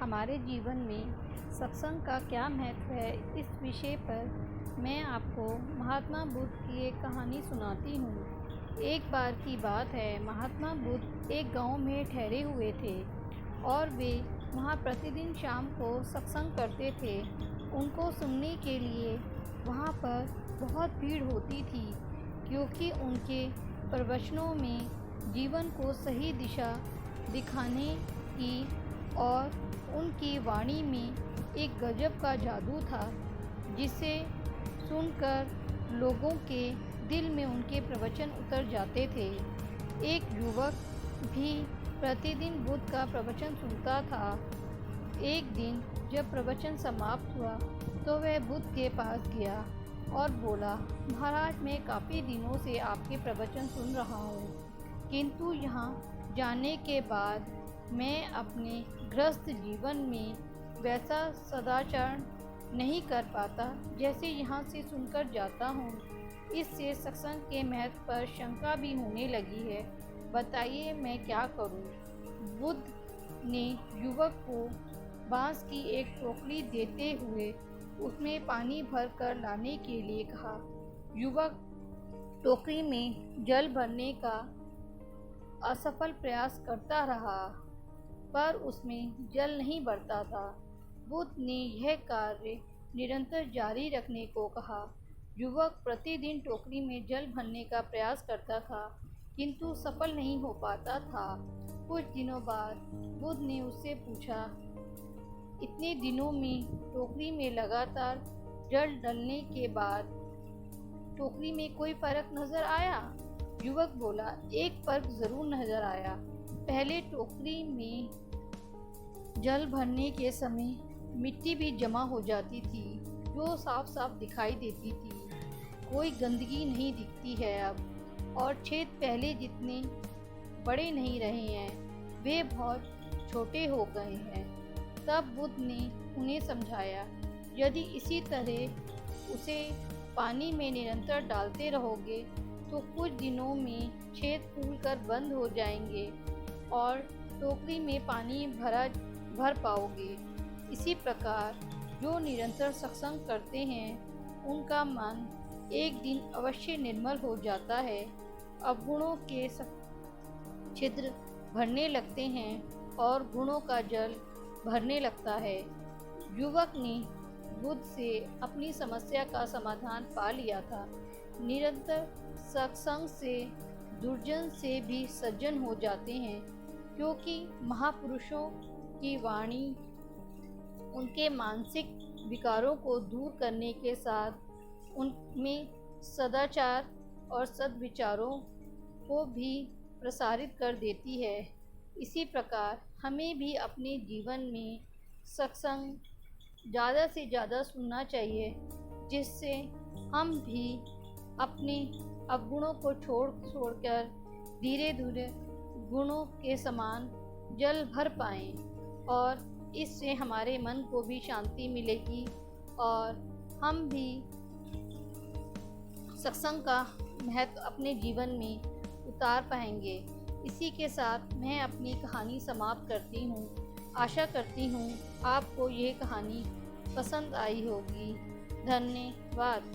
हमारे जीवन में सत्संग का क्या महत्व है, इस विषय पर मैं आपको महात्मा बुद्ध की एक कहानी सुनाती हूँ। एक बार की बात है, महात्मा बुद्ध एक गांव में ठहरे हुए थे और वे वहाँ प्रतिदिन शाम को सत्संग करते थे। उनको सुनने के लिए वहाँ पर बहुत भीड़ होती थी, क्योंकि उनके प्रवचनों में जीवन को सही दिशा दिखाने की और उनकी वाणी में एक गजब का जादू था, जिसे सुनकर लोगों के दिल में उनके प्रवचन उतर जाते थे। एक युवक भी प्रतिदिन बुद्ध का प्रवचन सुनता था। एक दिन जब प्रवचन समाप्त हुआ तो वह बुद्ध के पास गया और बोला, महाराज, मैं काफ़ी दिनों से आपके प्रवचन सुन रहा हूँ, किंतु यहाँ जाने के बाद मैं अपने गृहस्थ जीवन में वैसा सदाचार नहीं कर पाता जैसे यहाँ से सुनकर जाता हूँ। इससे सत्संग के महत्व पर शंका भी होने लगी है। बताइए मैं क्या करूँ? बुद्ध ने युवक को बांस की एक टोकरी देते हुए उसमें पानी भर कर लाने के लिए कहा। युवक टोकरी में जल भरने का असफल प्रयास करता रहा, पर उसमें जल नहीं भरता था। बुद्ध ने यह कार्य निरंतर जारी रखने को कहा। युवक प्रतिदिन टोकरी में जल भरने का प्रयास करता था, किंतु सफल नहीं हो पाता था। कुछ दिनों बाद बुद्ध ने उससे पूछा, इतने दिनों में टोकरी में लगातार जल डलने के बाद टोकरी में कोई फर्क नजर आया? युवक बोला, एक फर्क जरूर नजर आया। पहले टोकरी में जल भरने के समय मिट्टी भी जमा हो जाती थी, जो साफ साफ दिखाई देती थी। कोई गंदगी नहीं दिखती है अब, और छेद पहले जितने बड़े नहीं रहे हैं, वे बहुत छोटे हो गए हैं। तब बुद्ध ने उन्हें समझाया, यदि इसी तरह उसे पानी में निरंतर डालते रहोगे तो कुछ दिनों में छेद फूलकर बंद हो जाएंगे और टोकरी में पानी भर पाओगे। इसी प्रकार जो निरंतर सत्संग करते हैं, उनका मन एक दिन अवश्य निर्मल हो जाता है। अवगुणों के छिद्र भरने लगते हैं और गुणों का जल भरने लगता है। युवक ने बुद्ध से अपनी समस्या का समाधान पा लिया था। निरंतर सत्संग से दुर्जन से भी सज्जन हो जाते हैं, क्योंकि महापुरुषों की वाणी उनके मानसिक विकारों को दूर करने के साथ उनमें सदाचार और सद्विचारों को भी प्रसारित कर देती है। इसी प्रकार हमें भी अपने जीवन में सत्संग ज़्यादा से ज़्यादा सुनना चाहिए, जिससे हम भी अपने अवगुणों को छोड़कर धीरे धीरे गुणों के समान जल भर पाएं, और इससे हमारे मन को भी शांति मिलेगी और हम भी सत्संग का महत्व अपने जीवन में उतार पाएंगे। इसी के साथ मैं अपनी कहानी समाप्त करती हूँ। आशा करती हूँ आपको ये कहानी पसंद आई होगी। धन्यवाद।